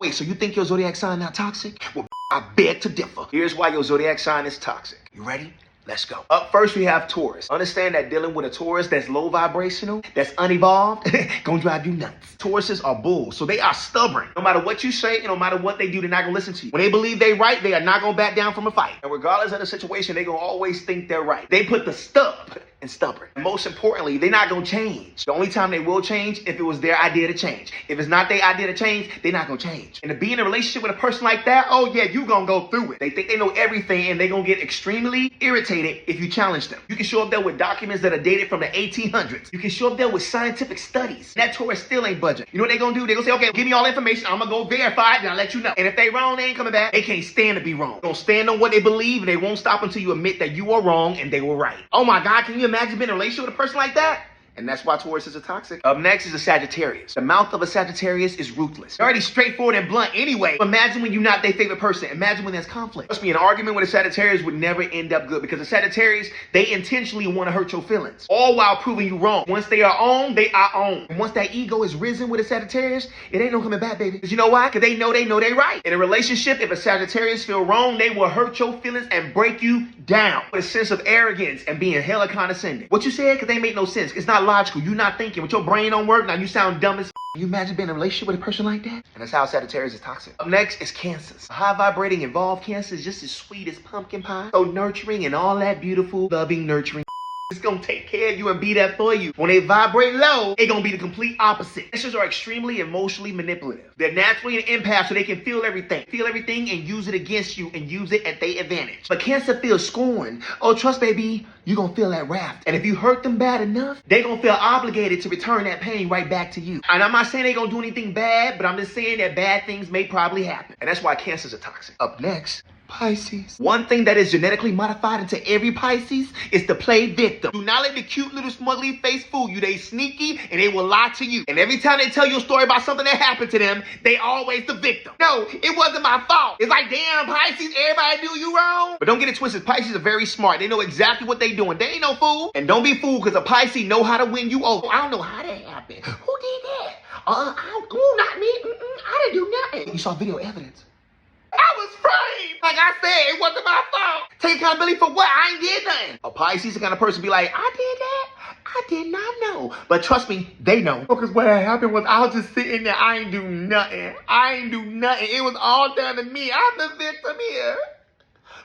Wait, so you think your zodiac sign not toxic? Well, I beg to differ. Here's why your zodiac sign is toxic. You ready? Let's go. Up first, we have Taurus. Understand that dealing with a Taurus that's low vibrational, that's unevolved, gonna drive you nuts. Tauruses are bulls, so they are stubborn. No matter what you say, and no matter what they do, they're not gonna listen to you. When they believe they right, they are not gonna back down from a fight. And regardless of the situation, they gonna always think they're right. They put the stub in stubborn. And most importantly, they're not gonna change. The only time they will change if it was their idea to change. If it's not their idea to change, they're not gonna change. And to be in a relationship with a person like that, oh yeah, you gonna go through it. They think they know everything and they gonna get extremely irritated if you challenge them. You can show up there with documents that are dated from the 1800s. You can show up there with scientific studies. That Taurus still ain't budging. You know what they gonna do? They gonna say, okay, give me all the information. I'm gonna go verify it and I'll let you know. And if they wrong, they ain't coming back. They can't stand to be wrong. They gonna stand on what they believe and they won't stop until you admit that you are wrong and they were right. Oh my God, can you imagine being in a relationship with a person like that? And that's why Tauruses are toxic. Up next is a Sagittarius. The mouth of a Sagittarius is ruthless. They're already straightforward and blunt anyway. Imagine when you're not their favorite person. Imagine when there's conflict. Trust me, an argument with a Sagittarius would never end up good because the Sagittarius, they intentionally want to hurt your feelings, all while proving you wrong. Once they are on, they are on. And once that ego is risen with a Sagittarius, it ain't no coming back, baby. Because you know why? Because they know they right. In a relationship, if a Sagittarius feel wrong, they will hurt your feelings and break you down with a sense of arrogance and being hella condescending. What you said, because they make no sense. It's not logical. You're not thinking. With your brain don't work, now you sound dumb as f. Can you imagine being in a relationship with a person like that? And that's how Sagittarius is toxic. Up next is Cancers. A high vibrating involved Cancer is just as sweet as pumpkin pie. So nurturing and all that beautiful, loving, nurturing. It's gonna take care of you and be there for you. When they vibrate low, it's gonna be the complete opposite. Cancers are extremely emotionally manipulative. They're naturally an empath, so they can feel everything and use it against you and use it at their advantage. But Cancer feels scorn. Oh, trust baby, you gonna feel that wrath. And if you hurt them bad enough, they gonna feel obligated to return that pain right back to you. And I'm not saying they gonna do anything bad, but I'm just saying that bad things may probably happen. And that's why Cancers are toxic. Up next, Pisces. One thing that is genetically modified into every Pisces is to play victim. Do not let the cute little smugly face fool you. They sneaky and they will lie to you. And every time they tell you a story about something that happened to them, they always the victim. No, it wasn't my fault. It's like, damn, Pisces, everybody do you wrong. But don't get it twisted. Pisces are very smart. They know exactly what they doing. They ain't no fool. And don't be fooled because a Pisces know how to win you over. I don't know how that happened. Who did that? Not me. I didn't do nothing. You saw video evidence. I was framed. Like I said, it wasn't my fault. Take accountability for what? I ain't did nothing. A Pisces the kind of person be like, I did that? I did not know. But trust me, they know. Because what had happened was I was just sitting there. I ain't do nothing. It was all done to me. I'm the victim here.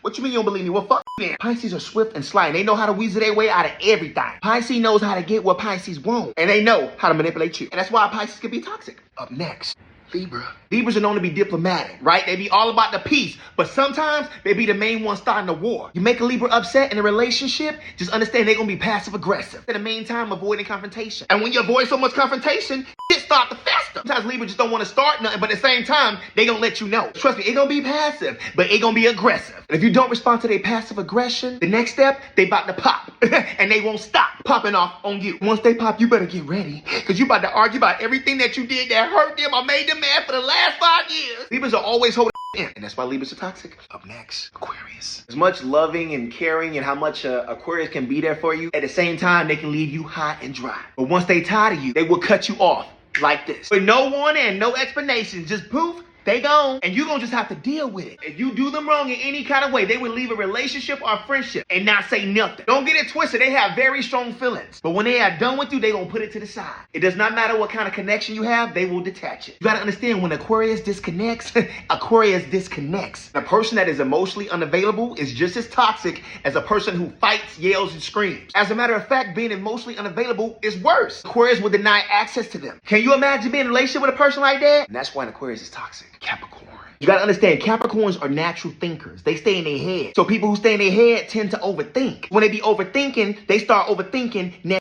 What you mean you don't believe me? Well, fuck them. Pisces are swift and sly, and they know how to weasel their way out of everything. Pisces knows how to get what Pisces want, and they know how to manipulate you. And that's why Pisces can be toxic. Up next, Libra. Libras are known to be diplomatic, right? They be all about the peace, but sometimes they be the main one starting the war. You make a Libra upset in a relationship, just understand they're gonna be passive aggressive. In the meantime, avoiding confrontation. And when you avoid so much confrontation, shit start to fester. Sometimes Libra just don't want to start nothing, but at the same time, they gonna let you know. Trust me, it gonna be passive, but it gonna be aggressive. And if you don't respond to their passive aggression, the next step, they about to pop. And they won't stop popping off on you. Once they pop, you better get ready, because you about to argue about everything that you did that hurt them or made them mad for the last 5 years. Libras are always holding in, and that's why Libras are toxic. Up next, Aquarius. As much loving and caring and how much Aquarius can be there for you, at the same time, they can leave you hot and dry. But once they tired of you, they will cut you off like this. With no warning and no explanation, just poof, they gone, and you gonna just have to deal with it. If you do them wrong in any kind of way, they will leave a relationship or a friendship and not say nothing. Don't get it twisted. They have very strong feelings, but when they are done with you, they gonna put it to the side. It does not matter what kind of connection you have, they will detach it. You gotta understand, when Aquarius disconnects, Aquarius disconnects. A person that is emotionally unavailable is just as toxic as a person who fights, yells, and screams. As a matter of fact, being emotionally unavailable is worse. Aquarius will deny access to them. Can you imagine being in a relationship with a person like that? And that's why an Aquarius is toxic. Capricorn. You gotta understand, Capricorns are natural thinkers. They stay in their head. So people who stay in their head tend to overthink. When they be overthinking, they start overthinking.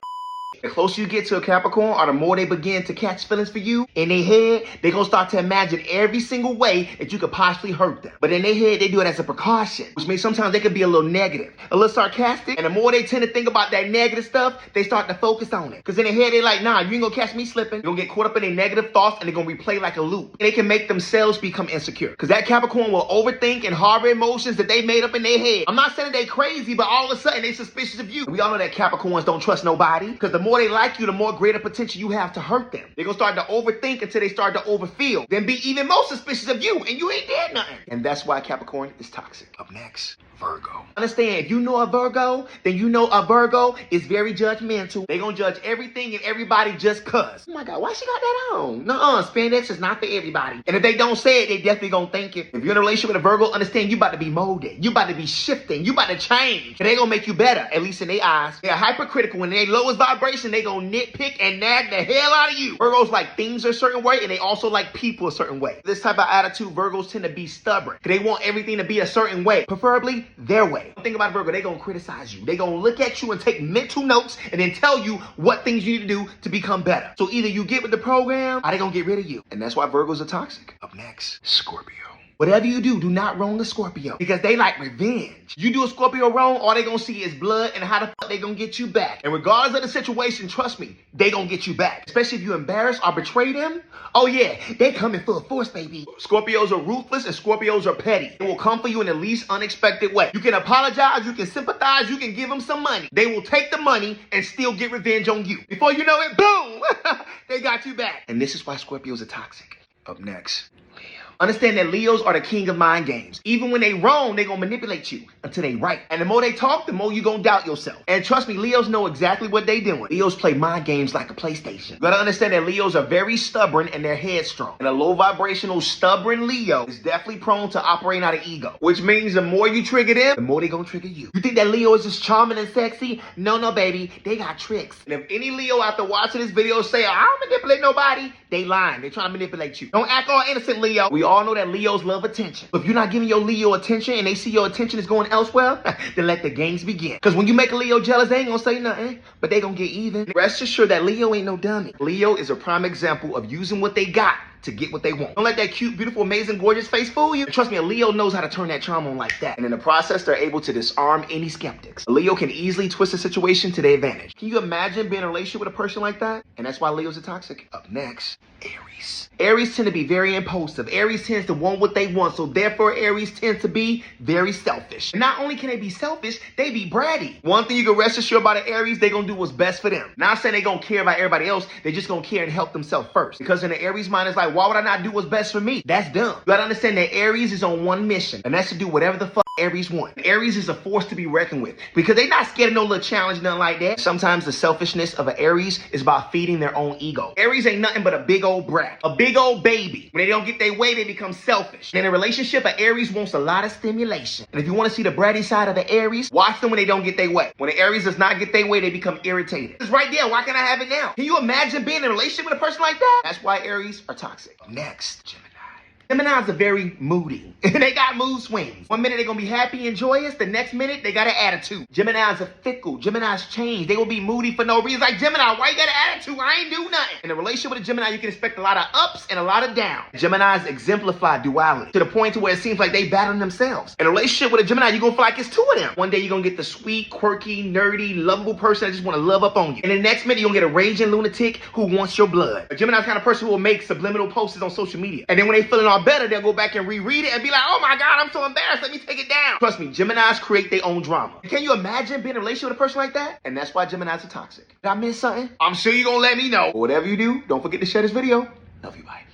The closer you get to a Capricorn, or the more they begin to catch feelings for you, in their head, they're going to start to imagine every single way that you could possibly hurt them. But in their head, they do it as a precaution, which means sometimes they could be a little negative, a little sarcastic. And the more they tend to think about that negative stuff, they start to focus on it. Because in their head, they're like, nah, you ain't going to catch me slipping. You're going to get caught up in their negative thoughts, and they're going to replay like a loop. And they can make themselves become insecure. Because that Capricorn will overthink and harbor emotions that they made up in their head. I'm not saying they crazy, but all of a sudden, they suspicious of you. We all know that Capricorns don't trust nobody, because the more they like you, the more greater potential you have to hurt them. They're gonna start to overthink until they start to overfeel, then be even more suspicious of you, and you ain't did nothing. And that's why Capricorn is toxic. Up next, Virgo. Understand, if you know a Virgo, then you know a Virgo is very judgmental. They gonna judge everything and everybody just cuz. Oh my God, why she got that on? Nuh-uh, spandex is not for everybody. And if they don't say it, they definitely gonna think it. If you're in a relationship with a Virgo, understand you about to be molded. You about to be shifting. You about to change. And they gonna make you better, at least in their eyes. They're hypercritical. When they lowest vibration, they gonna nitpick and nag the hell out of you. Virgos like things a certain way, and they also like people a certain way. This type of attitude, Virgos tend to be stubborn. They want everything to be a certain way, preferably their way. Think about Virgo, they gonna criticize you. They gonna look at you and take mental notes and then tell you what things you need to do to become better. So either you get with the program or they gonna get rid of you. And that's why Virgos are toxic. Up next, Scorpio. Whatever you do not wrong a Scorpio because they like revenge. You do a Scorpio wrong, all they gonna see is blood and how the fuck they gonna get you back. And regardless of the situation, trust me, they gonna get you back. Especially if you embarrass or betray them. Oh yeah, they come in full force, baby. Scorpios are ruthless and Scorpios are petty. They will come for you in the least unexpected way. You can apologize, you can sympathize, you can give them some money. They will take the money and still get revenge on you. Before you know it, boom, they got you back. And this is why Scorpios are toxic. Up next, Leo. Understand that Leos are the king of mind games. Even when they wrong, they gonna manipulate you until they right. And the more they talk, the more you gonna doubt yourself. And trust me, Leos know exactly what they doing. Leos play mind games like a PlayStation. You gotta understand that Leos are very stubborn and they're headstrong. And a low vibrational stubborn Leo is definitely prone to operating out of ego. Which means the more you trigger them, the more they gonna trigger you. You think that Leo is just charming and sexy? No, baby, they got tricks. And if any Leo after watching this video say, I don't manipulate nobody, they lying. They trying to manipulate you. Don't act all innocent, Leo. We all know that Leos love attention. If you're not giving your Leo attention and they see your attention is going elsewhere, then let the games begin. Because when you make a Leo jealous, they ain't gonna say nothing, but they gonna get even. Rest assured that Leo ain't no dummy. Leo is a prime example of using what they got to get what they want. Don't let that cute, beautiful, amazing, gorgeous face fool you. And trust me, a Leo knows how to turn that charm on like that. And in the process, they're able to disarm any skeptics. A Leo can easily twist a situation to their advantage. Can you imagine being in a relationship with a person like that? And that's why Leos are toxic. Up next, Aries. Aries tend to be very impulsive. Aries tends to want what they want. So therefore, Aries tends to be very selfish. And not only can they be selfish, they be bratty. One thing you can rest assured about an Aries, they gonna do what's best for them. Not saying they gonna care about everybody else. They just gonna care and help themselves first. Because in the Aries mind, it's like, why would I not do what's best for me? That's dumb. You gotta understand that Aries is on one mission. And that's to do whatever the fuck Aries want. Aries is a force to be reckoned with because they not scared of no little challenge, nothing like that. Sometimes the selfishness of an Aries is about feeding their own ego. Aries ain't nothing but a big old brat, a big old baby. When they don't get their way, they become selfish. And in a relationship, an Aries wants a lot of stimulation. And if you want to see the bratty side of the Aries, watch them when they don't get their way. When the Aries does not get their way, they become irritated. It's right there. Why can't I have it now? Can you imagine being in a relationship with a person like that? That's why Aries are toxic. Next, Gemini. Geminis are very moody. They got mood swings. One minute they're gonna be happy and joyous. The next minute they got an attitude. Geminis are fickle. Geminis change. They will be moody for no reason. Like, Gemini, why you got an attitude? I ain't do nothing. In a relationship with a Gemini, you can expect a lot of ups and a lot of downs. Geminis exemplify duality to the point to where it seems like they battle themselves. In a relationship with a Gemini, you're gonna feel like it's two of them. One day you're gonna get the sweet, quirky, nerdy, lovable person that just wanna love up on you. And the next minute you're gonna get a raging lunatic who wants your blood. A Gemini's kind of person who will make subliminal posts on social media. And then when they feeling all better, they'll go back and reread it and be like, oh my God, I'm so embarrassed. Let me take it down. Trust me, Geminis create their own drama. Can you imagine being in a relationship with a person like that? And that's why Geminis are toxic. Did I miss something? I'm sure you're gonna let me know. But whatever you do, don't forget to share this video. Love you, bye.